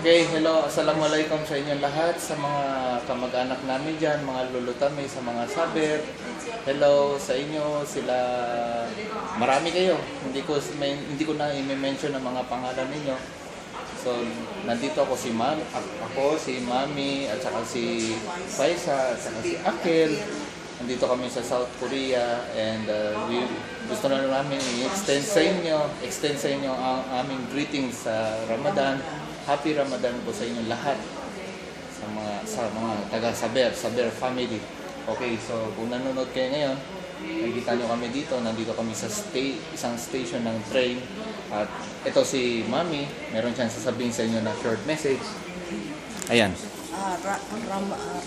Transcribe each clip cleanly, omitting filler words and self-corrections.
Okay, hello, assalamualaikum sa inyong lahat, sa mga kamag-anak namin dyan, mga lulutami, sa mga saber. Hello sa inyo, sila, marami kayo. Hindi ko na i-mention ang mga pangalan ninyo. So, nandito ako si Mami, at saka si Faisa, at saka si Akel. Nandito kami sa South Korea and gusto na namin i-extend sa inyo ang aming greetings sa Ramadan. Happy Ramadan po sa inyo lahat, sa mga taga-Saber family. Okay, so kung nanonood kayo ngayon, nakikita nyo kami dito, nandito kami sa isang station ng train. At ito si Mami, meron siyang sasabihin sa inyo na short message. Ayan.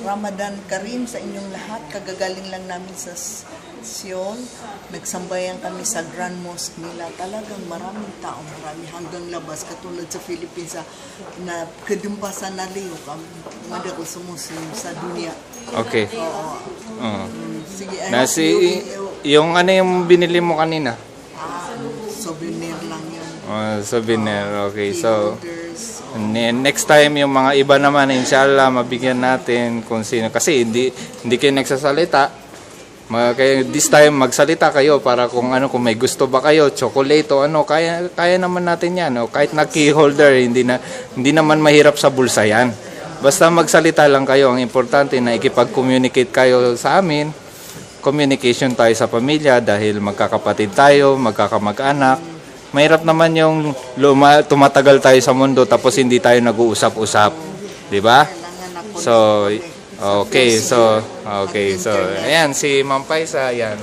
Ramadan Karim sa inyong lahat. Kagagaling lang namin sa Seoul. Nagsambayan kami sa Grand Mosque nila. Talagang maraming tao, marami hanggang labas. Katulad sa Philippines na kedumpasan na liyo. Madako sumusunod sa dunia. Okay. Sige, yung ano yung binili mo kanina? Souvenir lang yun. Souvenir. Okay, so next time yung mga iba naman, inshallah, mabigyan natin kung sino. Kasi hindi kayo nagsasalita. Kaya this time magsalita kayo para kung may gusto ba kayo, chocolate o kaya naman natin yan. Kahit na key holder, hindi naman mahirap sa bulsa yan. Basta magsalita lang kayo. Ang importante na ikipag-communicate kayo sa amin. Communication tayo sa pamilya dahil magkakapatid tayo, magkakamag-anak. Mahirap naman yung tumatagal tayo sa mundo tapos hindi tayo nag-uusap-usap. 'Di ba? So, okay. So, ayan si Ma'am Paisa, ayan.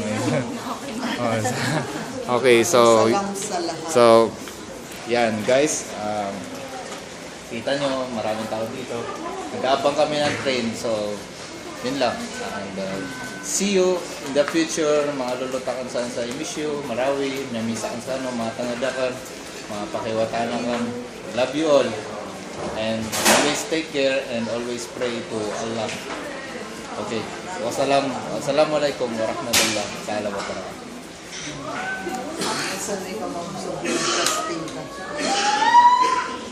Okay, so yan guys. Kita nyo, maraming tao dito. Nag-aabang kami ng train, so yun lang. And see you in the future, mga lulutakan saan sa Imisyo, Marawi, Miyamisakan sa mga tangadakan, mga pakiwatanan. Love you all. And always take care and always pray to Allah. Okay. Wassalamualaikum warahmatullahi wabarakatuh.